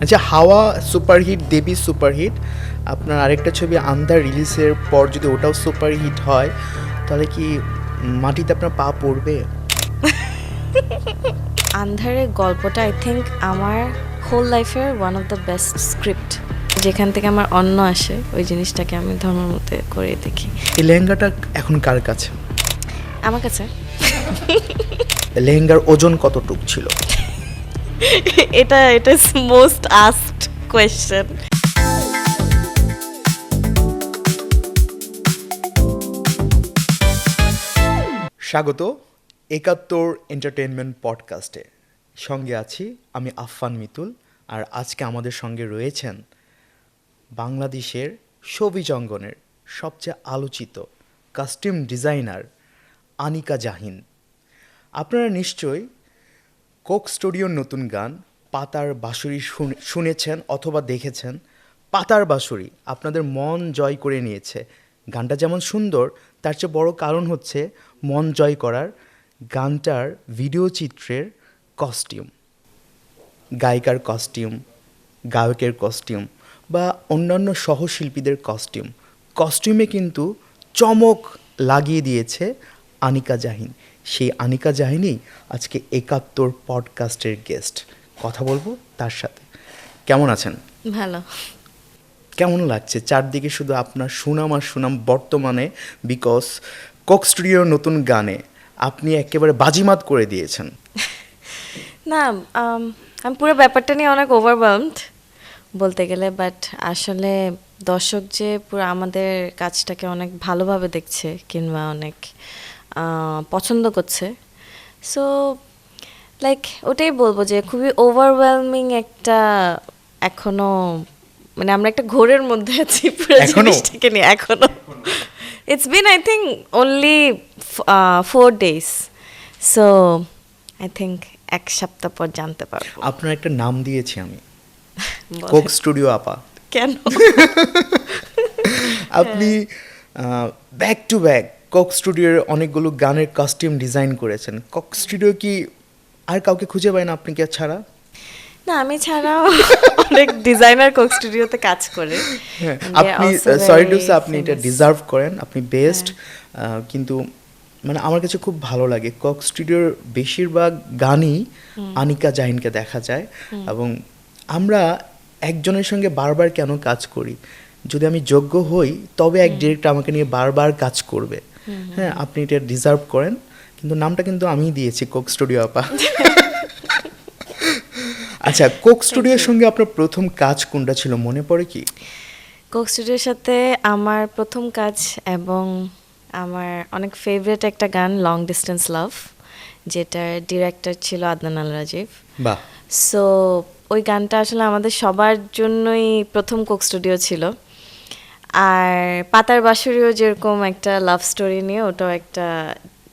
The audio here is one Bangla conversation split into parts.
আচ্ছা, হাওয়া সুপারহিট, দেবী সুপারহিট, আপনার আরেকটা ছবি আন্ধার রিলিজের পর যদি ওটাও সুপারহিট হয়, তাহলে কি মাটিতে আপনার পা পড়বে? আন্ধারের গল্পটা আই থিঙ্ক আমার হোল লাইফের one of the best script. যেখান থেকে আমার অন্ন আসে ওই জিনিসটাকে আমি ধর্মের মধ্যে করে দেখি। এই লেহেঙ্গাটা এখন কার কাছে? আমার কাছে লেহেঙ্গার ওজন কতটুক ছিল? এটা ইজ মোস্ট আস্কড কোয়েশ্চেন। স্বাগত ৭১ এন্টারটেইনমেন্ট পডকাস্টে। সঙ্গে আছি আমি আফফান মিতুল, আর আজকে আমাদের সঙ্গে রয়েছেন বাংলাদেশের শোবিজ অঙ্গনের সবচেয়ে আলোচিত কাস্টিউম ডিজাইনার আনিকা জাহিন। আপনারা নিশ্চয়ই কোক স্টুডিওর নতুন গান পাতার বাঁশুরি শুনেছেন অথবা দেখেছেন। পাতার বাঁশুরি আপনাদের মন জয় করে নিয়েছে। গানটা যেমন সুন্দর, তার চেয়ে বড় কারণ হচ্ছে মন জয় করার গানটার ভিডিও চিত্রের কস্টিউম, গায়িকার কস্টিউম, গায়কের কস্টিউম বা অন্যান্য সহশিল্পীদের কস্টিউমে কিন্তু চমক লাগিয়ে দিয়েছে আনিকা জাহিন। সেই আনিকা জাহিনই আজকে ৭১ পডকাস্টের গেস্ট। কথা বলবো তার সাথে। কেমন আছেন? ভালো। কেমন লাগছে চারদিকে শুধু আপনার সুনাম আর সুনাম বর্তমানে? বিকজ কোক স্টুডিওর নতুন গানে আপনি একেবারে বাজিমাত করে দিয়েছেন। না, আমি পুরো ব্যাপারটা নিয়ে অনেক ওভারওয়েলমড বলতে গেলে, বাট আসলে দর্শক যে পুরো আমাদের কাজটাকে অনেক ভালোভাবে দেখছে কিংবা অনেক পছন্দ করছে, সো লাইক ওটাই বলবো যে খুবই ওভারওয়েলমিং একটা, এখনো মানে আমরা একটা ঘোরের মধ্যে আছি পুরো জিনিসটাকে নিয়ে এখনো। It's been I think only 4 days, so I think এক সপ্তাহ পর জানতে পারবো। আপনার একটা নাম দিয়েছি আমি, কোক স্টুডিও আপা। কেন? আপনি ব্যাক টু ব্যাক কোক স্টুডিওর অনেকগুলো গানের কস্টিউম ডিজাইন করেছেন। কোক স্টুডিও কি আর কাউকে খুঁজে পায় না আপনি কে ছাড়া? না, আমি ছাড়াও অনেক ডিজাইনার কোক স্টুডিওতে কাজ করে। আপনি সরি টু সে, আপনি এটা ডিজার্ভ করেন, আপনি বেস্ট। কিন্তু মানে আমার কাছে খুব ভালো লাগে কোক স্টুডিওর বেশিরভাগ গানই আনিকা জাহিনকে দেখা যায়। এবং আমরা একজনের সঙ্গে বারবার কেন কাজ করি? যদি আমি যোগ্য হই তবে এক ডিরেক্টর আমাকে নিয়ে বারবার কাজ করবে। হ্যাঁ, আপনি এটা ডিজার্ভ করেন, কিন্তু নামটা কিন্তু আমিই দিয়েছি, কোক স্টুডিও আপা। আচ্ছা, কোক স্টুডিওর সঙ্গে আপনার প্রথম কাজ কোনটা ছিল, মনে পড়ে কি? কোক স্টুডিওর সাথে আমার প্রথম কাজ এবং আমার অনেক ফেভারিট একটা গান লং ডিস্টেন্স লাভ, যেটার ডিরেক্টর ছিল আদনান আল রাজীব। বাহ। সো ওই গানটা আসলে আমাদের সবার জন্যই প্রথম কোক স্টুডিও ছিল। আর পাতার বাঁশুরিও যেরকম একটা লাভ স্টোরি নিয়ে, ওটাও একটা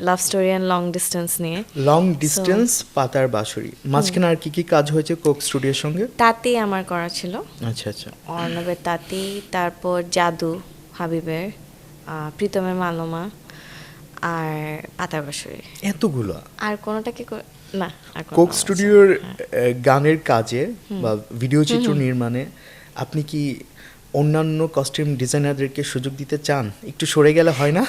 love story and long distance নিয়ে। লং ডিস্টেন্স, পাতার বাঁশুরি, মাঝখানে আর কি কি কাজ হয়েছে কোক স্টুডিওর সঙ্গে? তাঁতি আমার করা ছিল, আচ্ছা আচ্ছা। অর্ণবের তাঁতি, তারপর জাদু হাবিবের, প্রীতমের মালমা, আর পাতার বাঁশুরি। এতগুলো? আর কোনোটা কি না, আর কোক স্টুডিওর গানের কাজে বা ভিডিও চিত্র নির্মাণে আপনি কি অন্যান্য কস্টিউম ডিজাইনারদেরকে সুযোগ দিতে চান? একটু সরে গেলে হয় না?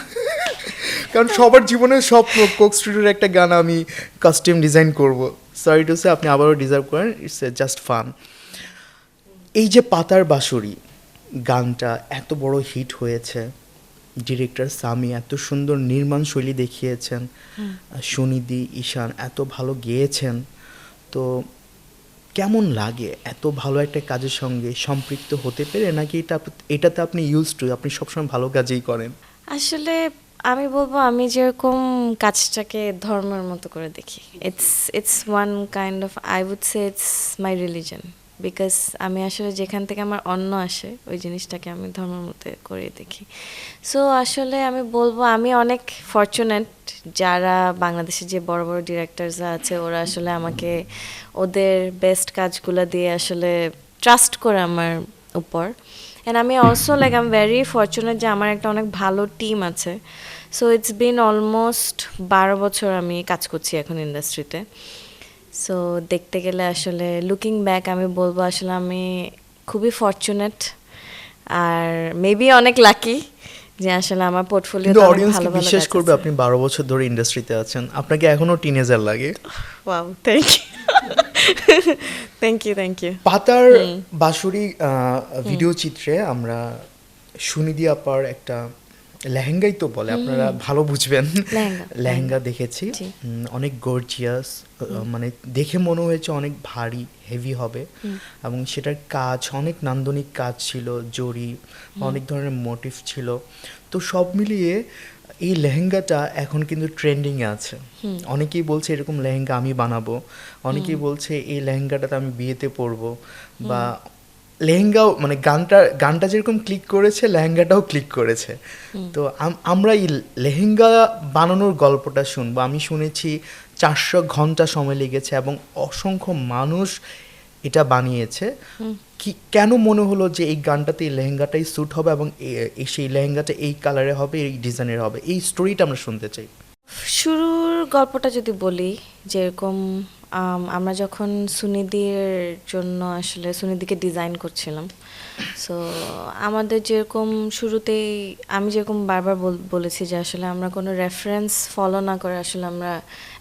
কারণ সবার জীবনের স্বপ্ন কোক স্টুডিওর একটা গান আমি কস্টিউম ডিজাইন করব। সরি টু সে, আপনি আবারও ডিজার্ভ করেন, ইটস জাস্ট ফান। এই যে পাতার বাঁশুরি গানটা এত বড় হিট হয়েছে, ডিরেক্টর সামি এত সুন্দর নির্মাণ শৈলী দেখিয়েছেন, সুনিধি, ঈশান এত ভালো গেয়েছেন, তো কেমন লাগে এত ভালো একটা কাজের সঙ্গে সম্পৃক্ত হতে পেরে? নাকি এটাতে আপনি ইউজ টু, আপনি সবসময় ভালো কাজেই করেন? আসলে আমি বলবো আমি যেরকম কাজটাকে ধর্মের মতো করে দেখি, it's one kind of, I would say it's my religion, because আমি আসলে যেখান থেকে আমার অন্ন আসে ওই জিনিসটাকে আমি ধর্মের মতো করে দেখি। সো আসলে আমি বলবো আমি অনেক ফরচুনেট, যারা বাংলাদেশে যে বড় বড় ডিরেক্টরসরা আছে ওরা আসলে আমাকে ওদের বেস্ট কাজগুলো দিয়ে আসলে ট্রাস্ট করে আমার উপর। অ্যান্ড আমি also like I am very fortunate যে আমার একটা অনেক ভালো টিম আছে। সো ইটস বিন অলমোস্ট 12 বছর আমি কাজ করছি এখন ইন্ডাস্ট্রিতে। সো দেখতে গেলে আসলে লুকিং ব্যাক আমি বলবো আসলে আমি খুবই ফরচুনেট আর মেবি অনেক লাকি যে আসলে আমার পোর্টফোলিও কিন্তু অনেক অডিয়েন্স ভালো কি ভালো বিশ্বাস কাজ করবে আছে। আপনি 12 বছর ধরে ইন্ডাস্ট্রিতে আছেন, আপনাকে এখনো টিনেজার লাগে? Wow, thank you. Thank you, thank you. পাতার বাঁশুরি ভিডিও চিত্রে আমরা সুনিধি আপার একটা লেহেঙ্গাই তো বলে, আপনারা ভালো বুঝবেন, লেহেঙ্গা, লেহেঙ্গা দেখেছি। জি। অনেক গর্জিয়াস, মানে দেখে মনে হয়েছে অনেক ভারী হেভি হবে, এবং সেটার কাজ অনেক নান্দনিক কাজ ছিল, জরি অনেক ধরনের মোটিভ ছিল। তো সব মিলিয়ে এই লেহেঙ্গাটা এখন কিন্তু ট্রেন্ডিংয়ে আছে। অনেকেই বলছে এরকম লেহেঙ্গা আমি বানাবো, অনেকেই বলছে এই লেহেঙ্গাটাতে আমি বিয়েতে পরবো, বা লেহেঙ্গাও মানে গানটা যেরকম ক্লিক করেছে লেহেঙ্গাটাও ক্লিক করেছে। তো আমরা এই লেহেঙ্গা বানানোর গল্পটা শুনবো। আমি শুনেছি 400 ঘন্টা সময় লেগেছে এবং অসংখ্য মানুষ এটা বানিয়েছে। কি কেন মনে হলো যে এই গানটাতে এই লেহেঙ্গাটাই স্যুট হবে এবং সেই লেহেঙ্গাটা এই কালারে হবে, এই ডিজাইনের হবে? এই স্টোরিটা আমরা শুনতে চাই। শুরুর গল্পটা যদি বলি, যেরকম আমরা যখন সুনিধির জন্য আসলে সুনিধিকে ডিজাইন করছিলাম, সো আমাদের যেরকম শুরুতেই আমি যেরকম বারবার বলেছি যে আসলে আমরা কোনো রেফারেন্স ফলো না করে আসলে আমরা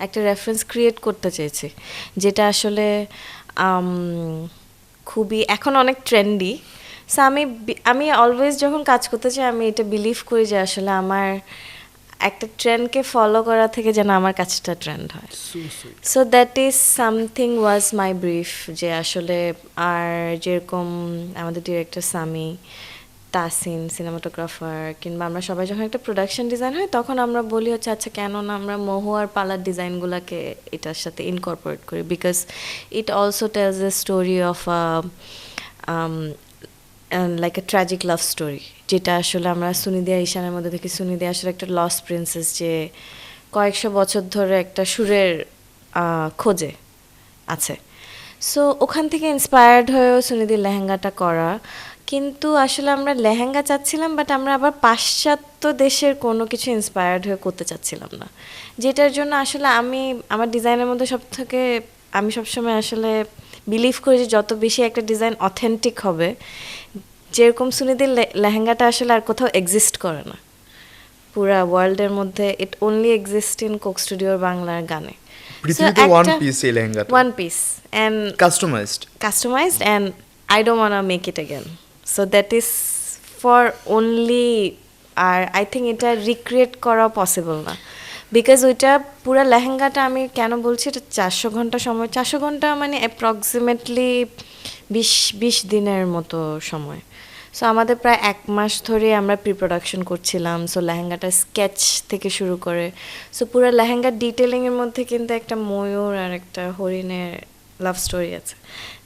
একটা রেফারেন্স ক্রিয়েট করতে চেয়েছি, যেটা আসলে আম, খুবই এখন অনেক ট্রেন্ডি। সো আমি অলওয়েজ যখন কাজ করতে চাই আমি এটা বিলিভ করি যে আসলে আমার একটা ট্রেন্ডকে ফলো করা থেকে যেন আমার কাজটা ট্রেন্ড হয়। So that is something was my brief, যে আসলে আর যেরকম আমাদের ডিরেক্টর সামি, তাসিন সিনেমাটোগ্রাফার, কিংবা আমরা সবাই যখন একটা প্রোডাকশন ডিজাইন হয় তখন আমরা বলি হচ্ছে আচ্ছা কেন না আমরা মহু আর পালার ডিজাইনগুলোকে এটার সাথে ইনকর্পোরেট করি, because it also tells the story of like a tragic love story, যেটা আসলে আমরা সুনিধি আর ঈশানের মধ্যে দেখি। সুনিধি আসলে একটা লস্ট প্রিন্সেস যে কয়েকশো বছর ধরে একটা সুরের খোঁজে আছে। সো ওখান থেকে ইন্সপায়ার্ড হয়েও সুনিধির লেহেঙ্গাটা করা। কিন্তু আসলে আমরা লেহেঙ্গা চাচ্ছিলাম, বাট আমরা আবার পাশ্চাত্য দেশের কোনো কিছু ইন্সপায়ার্ড হয়ে করতে চাচ্ছিলাম না, যেটার জন্য আসলে আমার ডিজাইনের মধ্যে আমি সবসময় আসলে বিলিভ করি যে যত বেশি একটা ডিজাইন অথেন্টিক হবে, যেরকম সুনিধির লেহেঙ্গাটা আসলে আর কোথাও এক্সিস্ট করে না পুরা ওয়ার্ল্ডের মধ্যে, it only exist in Coke স্টুডিওর বাংলার গানে। পৃথিবীতে ওয়ান পিস এই লেহেঙ্গাটা, one piece and customized and I don't wanna make it again. So that is for only, আর আই থিঙ্ক এটা রিক্রিয়েট করা পসিবল না, বিকজ ওইটা পুরো লেহেঙ্গাটা আমি কেন বলছি এটা 400 ঘন্টা সময়, 400 ঘন্টা মানে অ্যাপ্রক্সিমেটলি 20 দিনের মতো সময়। সো আমাদের প্রায় 1 মাস ধরে আমরা প্রি প্রোডাকশন করছিলাম। সো লেহেঙ্গাটা স্কেচ থেকে শুরু করে সো পুরো লেহেঙ্গার ডিটেলিংয়ের মধ্যে কিন্তু একটা ময়ূর আর একটা হরিণের লাভ স্টোরি আছে।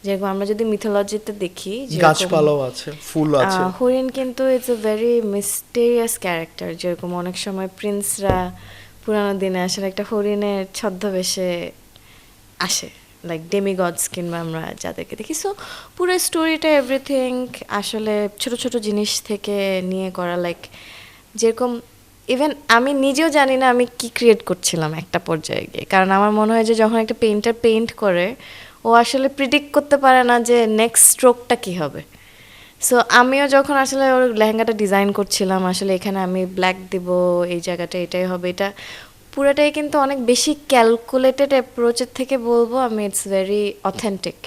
যেরকম আমরা যদি মিথোলজিতে দেখি গাছপালাও আছে, ফুল আছে। হরিণ কিন্তু it's a very mysterious character. যেরকম অনেক সময় প্রিন্সরা পুরানো দিনে আসলে একটা হরিণের ছদ্মবেশে আসে, লাইক ডেমিগডস কিংবা আমরা যাদেরকে দেখি। সো পুরো স্টোরিটা এভরিথিং আসলে ছোট ছোট জিনিস থেকে নিয়ে করা, লাইক যেরকম ইভেন আমি নিজেও জানি না আমি কি ক্রিয়েট করছিলাম একটা পর্যায়ে গিয়ে, কারণ আমার মনে হয় যে যখন একটা পেইন্টার পেইন্ট করে ও আসলে প্রিডিক্ট করতে পারে না যে নেক্সট স্ট্রোকটা কী হবে। সো আমিও যখন আসলে ওর লেহেঙ্গাটা ডিজাইন করছিলাম, আসলে এখানে আমি ব্ল্যাক দিব, এই জায়গাটা এটাই হবে, এটা পুরোটাই কিন্তু অনেক বেশি ক্যালকুলেটেড অ্যাপ্রোচের থেকে বলবো আমি ইটস ভেরি অথেন্টিক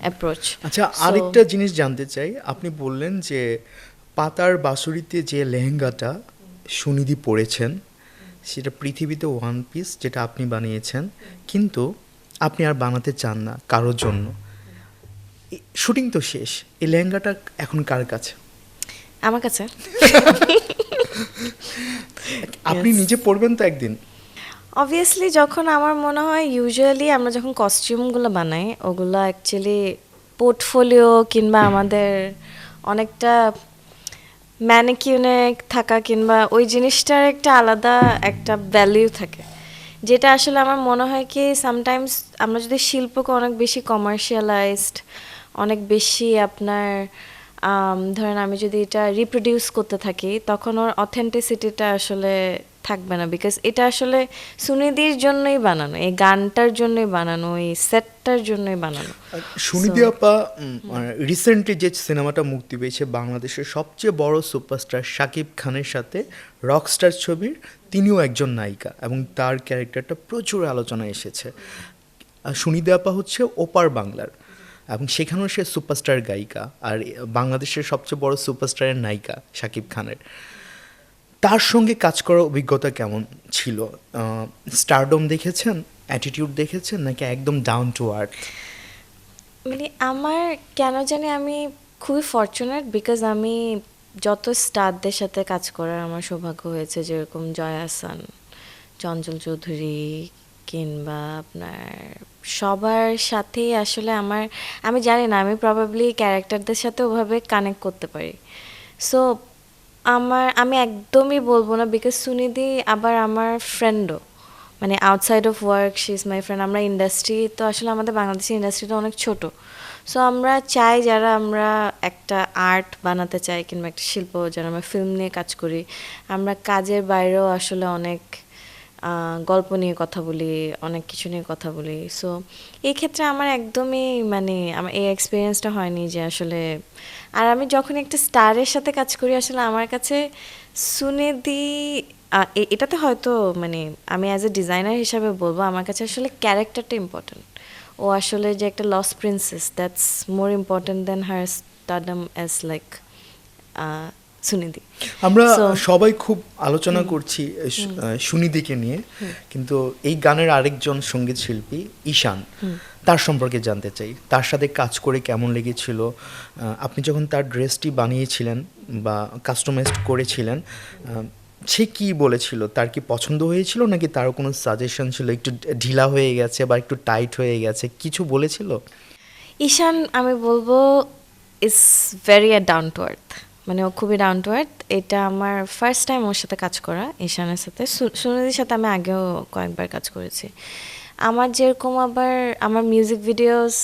অ্যাপ্রোচ। আচ্ছা, আরেকটা জিনিস জানতে চাই। আপনি বললেন যে পাতার বাঁশুরিতে যে লেহেঙ্গাটা সুনিধি পরেছেন সেটা পৃথিবীতে ওয়ান পিস, যেটা আপনি বানিয়েছেন, কিন্তু আপনি আর বানাতে চান না কারোর জন্য। শুটিং তো শেষ, এই লেহেঙ্গাটা এখন কার কাছে? আমার কাছে। আপনি নিজে পরবেন তো একদিন? অবভিয়াসলি যখন আমার মনে হয় ইউজুয়ালি আমরা যখন কস্টিউমগুলো বানাই ওগুলো অ্যাকচুয়ালি পোর্টফোলিও কিংবা আমাদের অনেকটা ম্যানিকিউনে থাকা কিংবা ওই জিনিসটার একটা আলাদা একটা ভ্যালিউ থাকে, যেটা আসলে আমার মনে হয় কি সামটাইমস আমরা যদি শিল্পকে অনেক বেশি কমার্শিয়ালাইজড, অনেক বেশি আপনার ধরেন আমি যদি এটা রিপ্রোডিউস করতে থাকি তখন ওর অথেন্টিসিটিটা আসলে থাকবে না, বিকজ এটা আসলে সুনিধির জন্যই বানানো, এই গানটার জন্যই বানানো, এই সেটটার জন্যই বানানো। সুনিধি আপা রিসেন্টলি যে সিনেমাটা মুক্তি পেয়েছে বাংলাদেশের সবচেয়ে বড় সুপারস্টার শাকিব খানের সাথে, রকস্টার ছবির, তিনিও একজন নায়িকা এবং তার ক্যারেক্টারটা প্রচুর আলোচনায় এসেছে। সুনিধি আপা হচ্ছে ওপার বাংলার এবং সেখানেও সে সুপারস্টার গায়িকা, আর বাংলাদেশের সবচেয়ে বড় সুপারস্টারের নায়িকা শাকিব খানের। তার সঙ্গে কাজ করার অভিজ্ঞতা কেমন ছিল? স্টারডম দেখেছেন, অ্যাটিটিউড দেখেছেন, নাকি একদম ডাউন টু আর্থ? মানে আমার কেন জানি আমি খুবই ফরচুনেট, বিকজ আমি যত স্টারদের সাথে কাজ করার আমার সৌভাগ্য হয়েছে, যেরকম জয়া আহসান, চঞ্চল চৌধুরী, কিংবা আপনার সবার সাথেই আসলে আমি জানি না, আমি প্রবাবলি ক্যারেক্টারদের সাথে ওভাবে কানেক্ট করতে পারি। সো আমি একদমই বলবো না, বিকজ সুনিধি আবার আমার ফ্রেন্ডও, মানে outside of work she is my friend. আমরা ইন্ডাস্ট্রি তো আসলে আমাদের বাংলাদেশের ইন্ডাস্ট্রিটা অনেক ছোট, সো আমরা চাই যারা আমরা একটা আর্ট বানাতে চাই কিংবা একটা শিল্প, যারা আমরা ফিল্ম নিয়ে কাজ করি, আমরা কাজের বাইরেও আসলে অনেক গল্প নিয়ে কথা বলি, অনেক কিছু নিয়ে কথা বলি। সো এই ক্ষেত্রে আমার একদমই মানে আমার এই এক্সপিরিয়েন্সটা হয়নি যে আসলে, আর আমি যখন একটা স্টারের সাথে কাজ করি আসলে আমার কাছে সুনিধি, এটাতে হয়তো মানে আমি অ্যাজ এ ডিজাইনার হিসাবে বলবো আমার কাছে আসলে ক্যারেক্টারটা ইম্পর্টেন্ট। ও আসলে যে একটা lost princess, that's more important than her stardom as like Sunidhi. আমরা So- সবাই খুব আলোচনা করছি সুনিধিকে নিয়ে, কিন্তু এই গানের আরেকজন সঙ্গীত শিল্পী ঈশান, তার সম্পর্কে জানতে চাই। তার সাথে কাজ করে কেমন লেগেছিল? আপনি যখন তার ড্রেসটি বানিয়েছিলেন বা কাস্টমাইজড করেছিলেন, সে কি বলেছিল? তার কি পছন্দ হয়েছিল, নাকি তারও কোনো সাজেশন ছিল একটু ঢিলা হয়ে গেছে বা একটু টাইট হয়ে গেছে, কিছু বলেছিল? ঈশান আমি বলবো is very down to earth, মানে ও খুবই ডাউন টু আর্থ। এটা আমার ফার্স্ট টাইম ওর সাথে কাজ করা, ঈশানের সাথে। সুনিধির সাথে আমি আগেও কয়েকবার কাজ করেছি। আমার যেরকম আবার আমার মিউজিক ভিডিওস,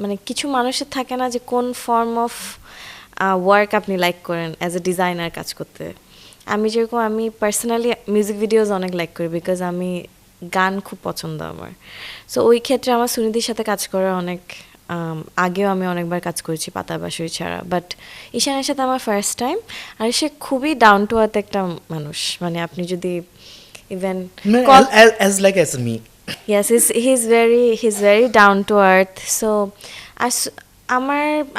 মানে কিছু মানুষের থাকে না যে কোন ফর্ম অফ ওয়ার্ক আপনি লাইক করেন অ্যাজ এ ডিজাইনার কাজ করতে। আমি পার্সোনালি মিউজিক ভিডিওস অনেক লাইক করি, বিকজ আমি গান খুব পছন্দ আমার। সো ওই ক্ষেত্রে আমার সুনিধির সাথে কাজ করা অনেক, আগেও আমি অনেকবার কাজ করেছি পাতার বাঁশরি ছাড়া, বাট ঈশানের সাথে আমার ফার্স্ট টাইম। আর সে খুবই ডাউন টু আর্থ একটা মানুষ, মানে আপনি যদি even as like as me. Yes, he's very down to earth. So,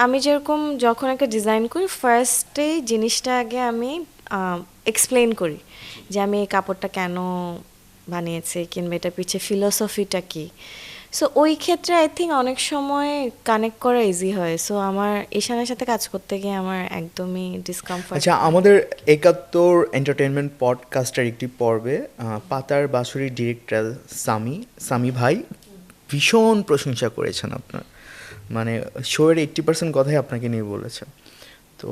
আমি যেরকম যখন একটা ডিজাইন করি, ফার্স্টে জিনিসটা আগে আমি এক্সপ্লেন করি যে আমি এই কাপড়টা কেন বানিয়েছি কিংবা এটার পিছে ফিলোসফিটা কি। সো ওই ক্ষেত্রে আই থিঙ্ক অনেক সময় কানেক্ট করা ইজি হয়। সো আমার ঈশানের সাথে কাজ করতে গিয়ে আমার একদমই ডিসকমফর্ট। আচ্ছা, আমাদের ৭১ এন্টারটেনমেন্ট পডকাস্টের একটি পর্বে পাতার বাঁশুরির ডিরেক্টর সামি ভাই ভীষণ প্রশংসা করেছেন আপনার, মানে শোয়ের 80% কথাই আপনাকে নিয়ে বলেছেন। তো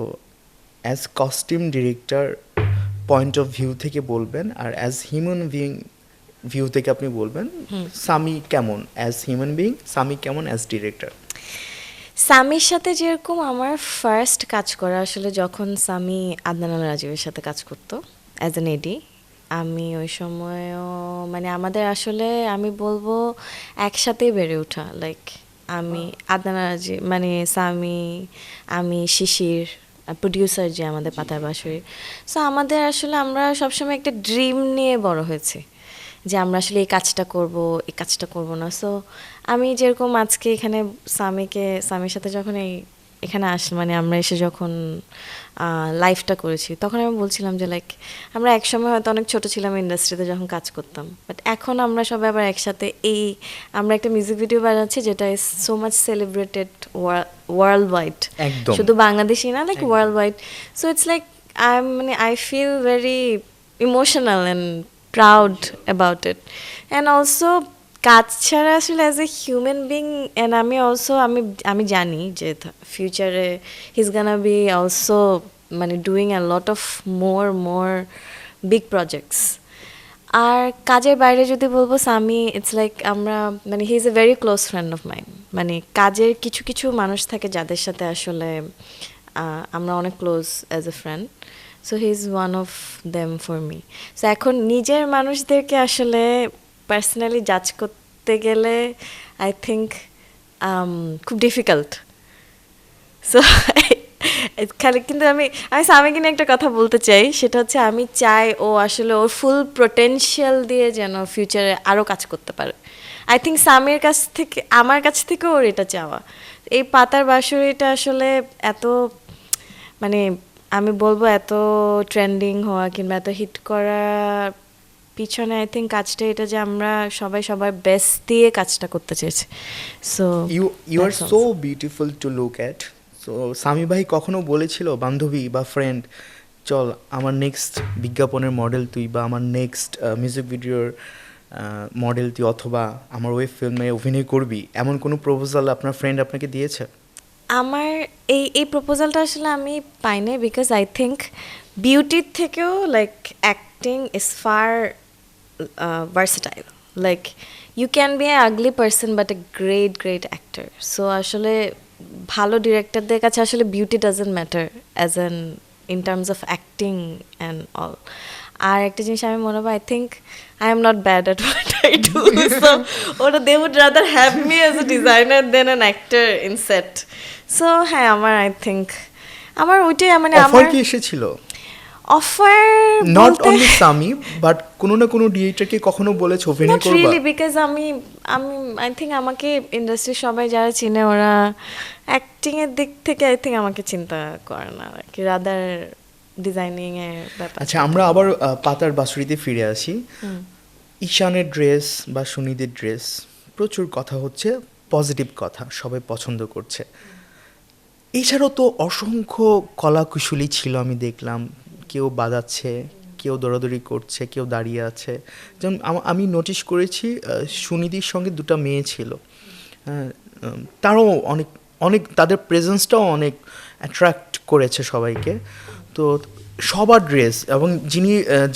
as costume director point of view থেকে বলবেন, আর অ্যাজ হিউম্যান বিইং ভিউ থেকে আপনি বলবেন সামি কেমন অ্যাজ হিউম্যান বিইং, সামি কেমন অ্যাজ ডিরেক্টর? সামির সাথে যেরকম আমার ফার্স্ট কাজ করা আসলে যখন সামি আদনান আল রাজীবের সাথে কাজ করতো অ্যাজ এন এডি, আমি ওই সময়ও মানে আমাদের আসলে আমি বলবো একসাথেই বেড়ে ওঠা, লাইক আমি আদনান আল রাজীব মানে সামি, আমি শিশির প্রডিউসার যে আমাদের পাতার বাঁশুরি। সো আমাদের আসলে আমরা সবসময় একটা ড্রিম নিয়ে বড় হয়েছি যে আমরা আসলে এই কাজটা করব, এই কাজটা করব না। সো আমি যেরকম আজকে এখানে সামির সাথে যখন এখানে মানে আমরা এসে যখন লাইভটা করেছি, তখন আমি বলছিলাম যে লাইক আমরা একসময় হয়তো অনেক ছোট ছিলাম ইন্ডাস্ট্রিতে যখন কাজ করতাম, বাট এখন আমরা সবাই আবার একসাথে আমরা একটা মিউজিক ভিডিও বানাচ্ছি যেটা is so much celebrated world wide, একদম শুধু বাংলাদেশই না, like world wide. So it's like I feel very emotional and proud about it. And also কাজ ছাড়া আসলে as a human being, and আমি জানি যে ফিউচারে হিজ গানা বি অলসো মানে doing a lot of more big projects. আর কাজের বাইরে যদি বলবো সামি, ইটস লাইক আমরা মানে he is a very close friend of mine. মানে কাজের কিছু মানুষ থাকে যাদের সাথে আসলে আমরা অনেক close as a friend. So he is one of them for me. So এখন নিজের মানুষদেরকে আসলে পার্সোনালি জাজ করতে গেলে আই থিঙ্ক খুব ডিফিকাল্ট। সো খালি কিন্তু আমি সামিকে নিয়ে একটা কথা বলতে চাই, সেটা হচ্ছে আমি চাই ও আসলে ওর ফুল পোটেনশিয়াল দিয়ে যেন ফিউচারে আরও কাজ করতে পারে। আই থিঙ্ক সামির কাছ থেকে, আমার কাছ থেকে ওর এটা চাওয়া। এই পাতার বাঁশুড়িটা আসলে এত, মানে আমি বলবো এত ট্রেন্ডিং হওয়া কিংবা এত হিট করার পিছনে আই থিঙ্ক কাজটা এটা যে আমরা সবাই সবার বেস্ট দিয়ে কাজটা করতে চেয়েছি। So you are so beautiful to look at. So Sami ভাই কখনো বলেছিল বান্ধবী বা ফ্রেন্ড, চল আমার নেক্সট বিজ্ঞাপনের মডেল তুই, বা আমার নেক্সট মিউজিক ভিডিওর মডেল তুই, অথবা আমার ওয়েব ফিল্মে অভিনয় করবি, এমন কোনো প্রপোজাল আপনার ফ্রেন্ড আপনাকে দিয়েছে? আমার এই প্রপোজালটা আসলে আমি পাইনি, বিকজ আই থিঙ্ক বিউটির থেকেও like acting is far versatile. Like you can be a ugly person but a great actor. So আসলে ভালো ডিরেক্টরদের কাছে আসলে beauty doesn't matter as an in terms of acting and all. আর একটা জিনিস আমি মনে হয়, I think I am not bad at what I do, so ওটা they would rather have me as a designer then an actor in set. So হ্যাঁ, আমার আই থিঙ্ক আমার ওইটাই, মানে অফার আমার কি এসেছিল? Offer not only Sami but কোনো না কোনো ডিরেক্টরকে কখনো বলেছে অভিনয় নট করবা? রিয়েলি, বিকজ আমি আই থিঙ্ক আমাকে ইন্ডাস্ট্রির সবাই যারা চিনে ওরা অ্যাক্টিংয়ের দিক থেকে আই থিঙ্ক আমাকে চিন্তা করে না, আর কি রাদার ডিজাইনিং এর ব্যাপার। আচ্ছা, আমরা আবার পাতার বাঁশুড়িতে ফিরে আসি। ঈশানের ড্রেস বা সুনিধির ড্রেস, প্রচুর কথা হচ্ছে, পজিটিভ কথা, সবাই পছন্দ করছে। এছাড়াও তো অসংখ্য কলাকুশলী ছিল, আমি দেখলাম কেউ বাজাচ্ছে, কেউ দৌড়াদৌড়ি করছে, কেউ দাঁড়িয়ে আছে। যেমন আমি নোটিশ করেছি সুনিধির সঙ্গে দুটো মেয়ে ছিল, হ্যাঁ, তারাও অনেক অনেক তাদের প্রেজেন্সটাও অনেক অ্যাট্রাক্ট করেছে সবাইকে। তো সবার ড্রেস, এবং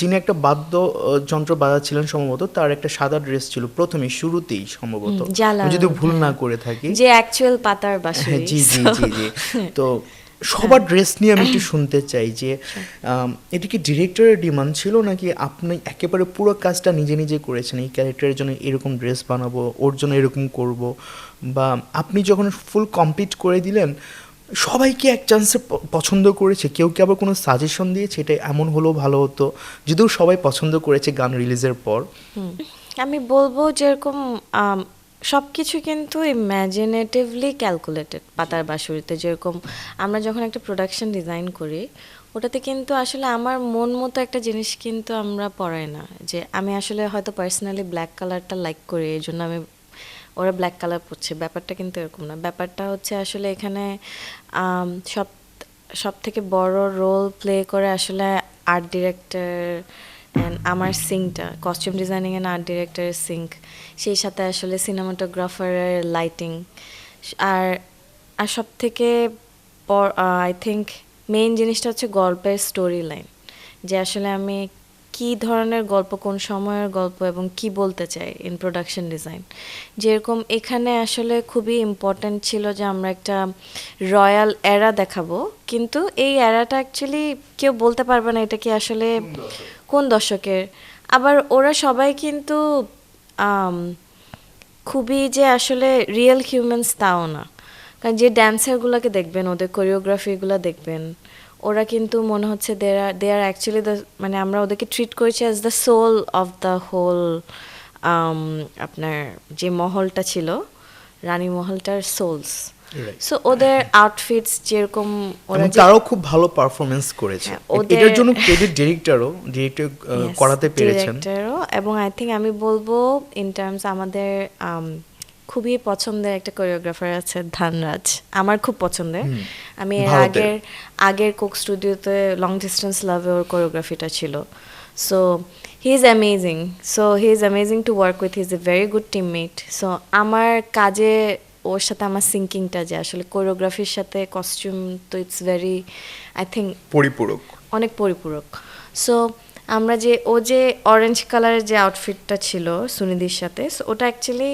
যিনি একটা বাদ্যযন্ত্র বাজাচ্ছিলেন সম্ভবত, তার একটা সাদা ড্রেস ছিল প্রথমেই শুরুতেই সম্ভবত, আমি যদি ভুল না করে থাকি, যে অ্যাকচুয়াল পাতার বাঁশুড়ি। জি জি জি জি। তো সবার ড্রেস নিয়ে আমি একটু শুনতে চাই যে এটা কি ডিরেক্টরের ডিমান্ড ছিল, নাকি আপনি একেবারে পুরো কাজটা নিজে নিজে করেছেন, এই ক্যারেক্টারের জন্য এরকম ড্রেস বানাবো, ওর জন্য এরকম করব, বা আপনি যখন ফুল কমপ্লিট করে দিলেন সবাই কি এক চান্সে পছন্দ করেছে, কেউ কি আবার কোনো সাজেশন দিয়েছে এটা এমন হলেও ভালো হতো, যদিও সবাই পছন্দ করেছে গান রিলিজের পর? আমি বলবো যেরকম সব কিছু কিন্তু ইম্যাজিনেটিভলি ক্যালকুলেটেড পাতার বাঁশুড়িতে। যেরকম আমরা যখন একটা প্রোডাকশন ডিজাইন করি, ওটাতে কিন্তু আসলে আমার মন মতো একটা জিনিস কিন্তু আমরা পড়াই না। যে আমি আসলে হয়তো পার্সোনালি ব্ল্যাক কালারটা লাইক করি, এই জন্য আমি ওরা ব্ল্যাক কালার পরছে, ব্যাপারটা কিন্তু এরকম না। ব্যাপারটা হচ্ছে আসলে এখানে সব সব থেকে বড় রোল প্লে করে আসলে আর্ট ডিরেক্টর অ্যান্ড আমার সিঙ্কটা, কস্টিউম ডিজাইনিং অ্যান্ড আর্ট ডিরেক্টরের সিঙ্ক, সেই সাথে আসলে সিনেমাটোগ্রাফারের লাইটিং, আর আর সব থেকে আই থিঙ্ক মেইন জিনিসটা হচ্ছে গল্পের স্টোরি লাইন, যে আসলে আমি কী ধরনের গল্প, কোন সময়ের গল্প এবং কি বলতে চাই ইন প্রোডাকশন ডিজাইন। যেরকম এখানে আসলে খুবই ইম্পর্ট্যান্ট ছিল যে আমরা একটা রয়্যাল এরা দেখাবো, কিন্তু এই এরাটা অ্যাকচুয়ালি কেউ বলতে পারবে না এটা কি আসলে কোন দশকের। আবার ওরা সবাই কিন্তু খুবই যে আসলে রিয়েল হিউম্যানস তাও না, কারণ যে ড্যান্সারগুলোকে দেখবেন, ওদের কোরিওগ্রাফিগুলো দেখবেন, ওরা কিন্তু মনে হচ্ছে দে আর অ্যাকচুয়ালি দ্য, মানে আমরা ওদেরকে ট্রিট করেছি as the soul of the whole, আপনার যে মহলটা ছিল রানী মহলটার সোলস। সো ওদের আউটফিটস যেরকম, ওরা তারাও খুব ভালো পারফরমেন্স করেছে, এটার জন্য ক্রেডিট ডিরেক্টর করাতে পেরেছেন। এবং আই থিঙ্ক আমি বলবো ইন টার্মস আমাদের খুবই পছন্দের একটা কোরিওগ্রাফার আছে ধানরাজ, আমার খুব পছন্দের। আমি এর আগের কোক স্টুডিওতে লং ডিস্টেন্স লাভে ওর কোরিওগ্রাফিটা ছিল। So he is amazing, to work with, he is a very good teammate. So আমার কাজে ওর সাথে আমার সিঙ্কিংটা যে আসলে কোরিওগ্রাফির সাথে কস্টিউম, তো ইটস ভেরি আই থিঙ্ক পরিপূরক, অনেক পরিপূরক। সো আমরা যে অরেঞ্জ কালারের যে আউটফিটটা ছিল সুনিধির সাথে, সো ওটা অ্যাকচুয়ালি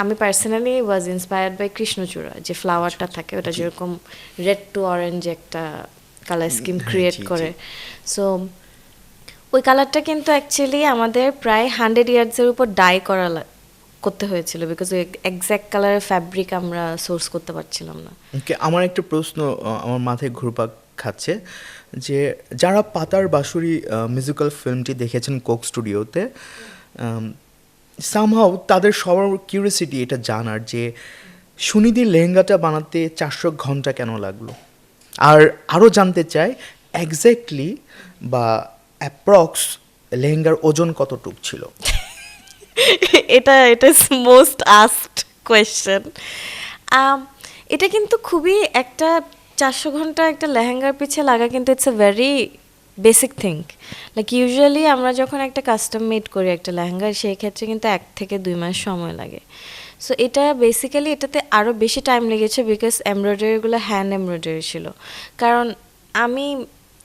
আমি পার্সোনালি ওয়াজ ইন্সপায়ার্ড বাই কৃষ্ণচূড়া, যে ফ্লাওয়ারটা থাকে ওটা যেরকম রেড টু অরেঞ্জ একটা কালার স্কিম হ্যাঁ, ক্রিয়েট জি, জি। করে। সো ওই কালারটা কিন্তু অ্যাকচুয়ালি আমাদের প্রায় 100 ইয়ার্সের উপর ডাই করতে হয়েছিল, বিকজ ওই এক্স্যাক্ট কালারের ফ্যাব্রিক আমরা সোর্স করতে পারছিলাম না। ওকে, আমার একটা প্রশ্ন আমার মাথায় ঘুরপাক খাচ্ছে, যে যারা পাতার বাঁশুরি মিউজিক্যাল ফিল্মটি দেখেছেন কোক স্টুডিওতে, সামহাও তাদের সবার কিউরিয়াসিটি এটা জানার যে সুনিধির লেহেঙ্গাটা বানাতে 400 ঘন্টা কেন লাগলো, আর আরও জানতে চাই এক্স্যাক্টলি বা অ্যাপ্রক্স লেহেঙ্গার ওজন কতটুক ছিল। এটা ইজ মোস্ট আস্কড কোয়েশ্চেন। এটা কিন্তু খুবই একটা 400 ঘন্টা একটা লেহেঙ্গার পিছে লাগা কিন্তু it's a very basic thing. Like usually আমরা যখন একটা কাস্টম মেড করি একটা লেহেঙ্গা, সেই ক্ষেত্রে কিন্তু 1 থেকে 2 মাস সময় লাগে। সো এটা বেসিক্যালি এটাতে আরও বেশি টাইম লেগেছে বিকজ এমব্রয়ডারিগুলো হ্যান্ড এমব্রয়ডারি ছিল। কারণ আমি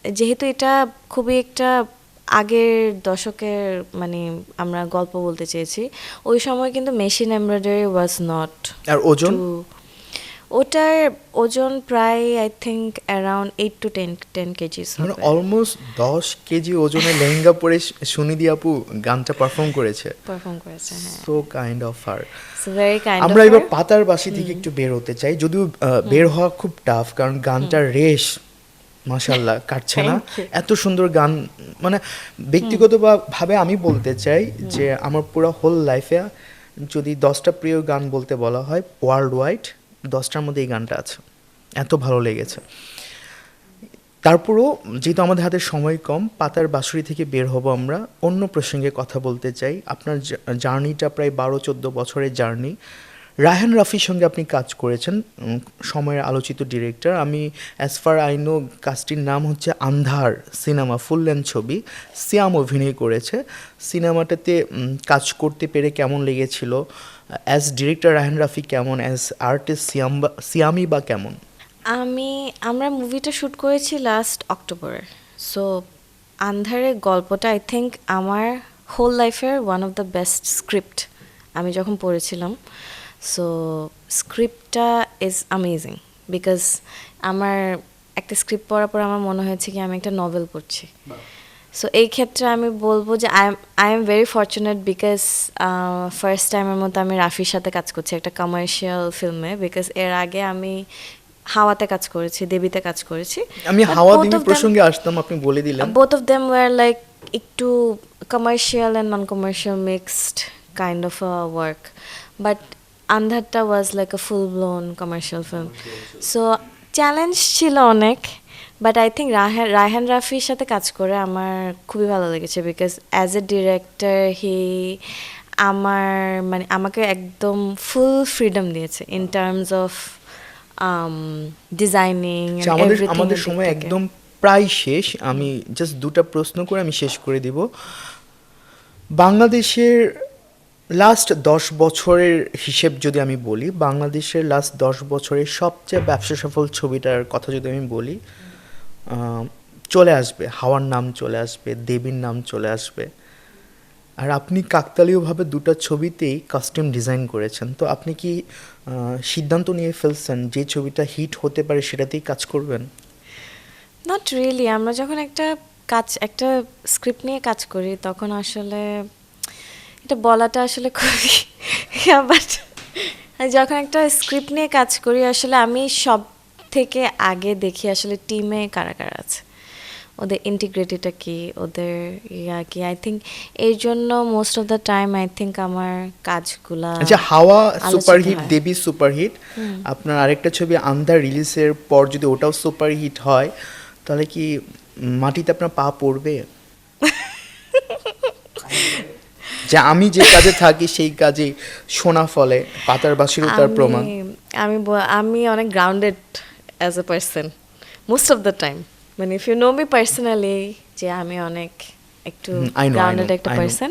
যেহেতু এটা খুবই একটা আগের দশকের, মানে আমরা গল্প বলতে চেয়েছি, ওই সময় কিন্তু মেশিন এমব্রয়ডারি ওয়াজ নট। আর ওজন? ওটার ওজন প্রায় I think around 8 to 10 KGs মানে হবে। অলমোস্ট 10 কেজি ওজনের লেহেঙ্গা পরে সুনিধি আপু গানটা পারফর্ম করেছে। পারফর্ম করেছে, হ্যাঁ। So kind of her. So very kind of. আমরা এবার পাতার বাসি থেকে একটু বের হতে চাই, যদিও বের হওয়া খুব টাফ, কারণ গানটার রেশ মাশাল্লাহ কাটছে না। Thank you. এত সুন্দর গান, মানে ব্যক্তিগতভাবে আমি বলতে চাই যে আমার পুরো হোল লাইফে যদি 10টা প্রিয় গান বলতে বলা হয় ওয়ার্ল্ড ওয়াইড, 10টার মধ্যে এই গানটা আছে, এত ভালো লেগেছে। তারপরও যেহেতু আমাদের হাতে সময় কম, পাতার বাঁশুরি থেকে বের হব আমরা, অন্য প্রসঙ্গে কথা বলতে চাই। আপনার জার্নিটা প্রায় 12-14 বছরের জার্নি। রায়হান রাফির সঙ্গে আপনি কাজ করেছেন, সময়ের আলোচিত ডিরেক্টর। আমি অ্যাজ ফার আই নো কাজটির নাম হচ্ছে আন্ধার সিনেমা, ফুল লেন্থ ছবি। সিয়াম অভিনয় করেছে। সিনেমাটাতে কাজ করতে পেরে কেমন লেগেছিল? অ্যাজ ডিরেক্টর রায়হান রাফি কেমন, অ্যাজ আর্টিস্ট সিয়ামি বা কেমন? আমরা মুভিটা শ্যুট করেছি লাস্ট অক্টোবরে। সো আন্ধারের গল্পটা আই থিঙ্ক আমার হোল লাইফের one of the best script আমি যখন পড়েছিলাম। সো স্ক্রিপ্টটা ইজ অ্যামেজিং বিকজ আমার একটা স্ক্রিপ্ট পড়ার পর আমার মনে হয়েছে কি আমি একটা নভেল পড়ছি। সো এই ক্ষেত্রে আমি বলবো যে I am very fortunate because first টাইমের মতো আমি রাফির সাথে কাজ করছি একটা কমার্শিয়াল ফিল্মে। বিকজ এর আগে আমি হাওয়াতে কাজ করেছি, দেবীতে কাজ করেছি। আমি হাওয়া দেবী প্রসঙ্গে আসতাম, আপনি বলে দিলেন। Both of them were like একটু commercial and non commercial mixed kind of a work, but আন্ধারটা was like a full blown commercial film. So challenge ছিল অনেক, বাট আই থিঙ্ক রায়হান রাফির সাথে কাজ করে আমার খুবই ভালো লেগেছে বিকজ অ্যাজ এ ডিরেক্টর আমাকে একদম ফুল ফ্রিডম দিয়েছে ইন টার্মস অফ ডিজাইনিং। আমাদের সময় একদম প্রায় শেষ। আমি জাস্ট 2টা প্রশ্ন করে আমি শেষ করে দিব। বাংলাদেশের লাস্ট 10 বছরের হিসেব যদি আমি বলি, বাংলাদেশের লাস্ট 10 বছরের সবচেয়ে ব্যবসা সফল ছবিটার কথা যদি আমি বলি, চলে আসবে হাওয়ার নাম, চলে আসবে দেবীর নাম, চলে আসবে। আর আপনি কাকতালীয়ভাবে 2টা ছবিতেই কাস্টম ডিজাইন করেছেন। তো আপনি কি সিদ্ধান্ত নিয়ে ফেলছেন যে ছবিটা হিট হতে পারে সেটাতেই কাজ করবেন? Not really. আমরা যখন একটা স্ক্রিপ্ট নিয়ে কাজ করি তখন আসলে এটা বলাটা আসলে খুবই বাট যখন একটা স্ক্রিপ্ট নিয়ে কাজ করি আসলে আমি সব থেকে আগে দেখি আসলে টিমে কারা কারা আছে, ওদের ইন্টিগ্রিটিটা কি, ওদের কি। আই থিঙ্ক এই জন্য most of the time I think আমার কাজগুলা। আচ্ছা, হাওয়া সুপারহিট, দেবী সুপারহিট, আপনার আরেকটা ছবি আন্ধার রিলিজের পর যদি ওটাও সুপারহিট হয় তাহলে কি মাটিতে আপনার পা পড়বে? যে আমি যে কাজে থাকি সেই কাজে সোনা ফলে, পাতার বাঁশিরও তার প্রমাণ। আমি অনেক grounded as a person most of the time. মানে if you know me personally, যে আমি অনেক একটু গ্রাউন্ডেড একটা পার্সন।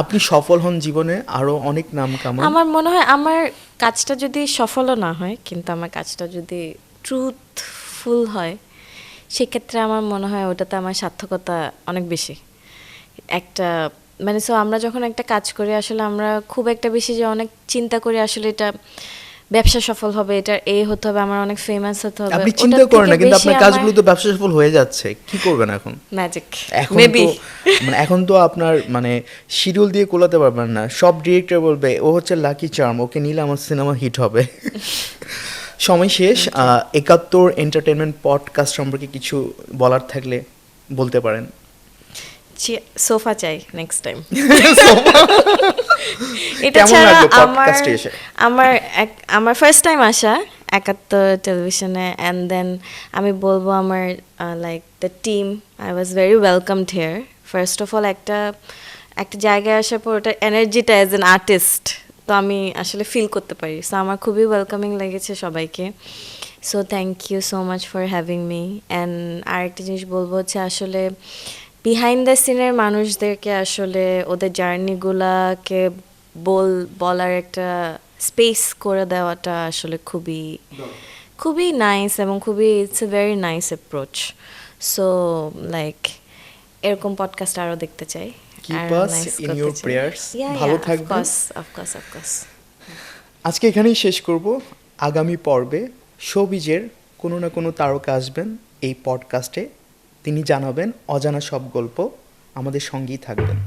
আপনি সফল হন জীবনে, আরো অনেক নাম কামান। আমার মনে হয় আমার কাজটা যদি সফলও না হয়, কিন্তু আমার কাজটা যদি ট্রুথফুল হয়, সেক্ষেত্রে আমার মনে হয় ওটাতে আমার সার্থকতা অনেক বেশি একটা। সো আমরা যখন একটা কাজ করি আসলে আমরা খুব একটা বেশি যে অনেক চিন্তা করি আসলে এটা ব্যবসা সফল হবে, এটার হতে হবে, আমার অনেক ফেমাস হতে হবে। আপনি চিন্তা করেন না, কিন্তু আপনার কাজগুলো তো ব্যবসা সফল হয়ে যাচ্ছে, কি করবেন এখন? ম্যাজিক এখন মেবি। তো এখন তো আপনার শিডিউল দিয়ে কোলাতে পারবেন না। সব ডিরেক্টর বলবে ও হচ্ছে লাকি চার্ম, ওকে নিলে আমার সিনেমা হিট হবে। সময় শেষ। ৭১ এন্টারটেনমেন্ট পডকাস্ট সম্পর্কে কিছু বলার থাকলে বলতে পারেন। সোফা চাই নেক্সট টাইম। এটা কেমন ছাড়া লাগলো আমার পডকাস্টে এসে? আমার ফার্স্ট টাইম আসা ৭১ টেলিভিশনে, অ্যান্ড দেন আমি বলবো আমার like the team, I was very welcomed here. First of all একটা জায়গায় আসার পর ওটার এনার্জিটা অ্যাজ অ্যান আর্টিস্ট তো আমি আসলে ফিল করতে পারি। সো আমার খুবই ওয়েলকামিং লেগেছে সবাইকে। So thank you so much for having me. And আরেকটা জিনিস বলবো হচ্ছে আসলে বিহাইন্ড দ্য সিনের মানুষদেরকে আসলে ওদের জার্নিগুলাকে বলার একটা স্পেস করে দেওয়াটা আসলে খুবই নাইস এবং it's a very nice approach. So like এরকম পডকাস্ট আরও দেখতে চাই। Keep us in your prayers. ভালো থাকবেন। অফকোর্স। আজকে এখানেই শেষ করব। আগামী পর্বে শোবিজের কোনো না কোনো তারকা আসবেন এই পডকাস্টে, তিনি জানাবেন অজানা সব গল্প। আমাদের সঙ্গেই থাকবেন।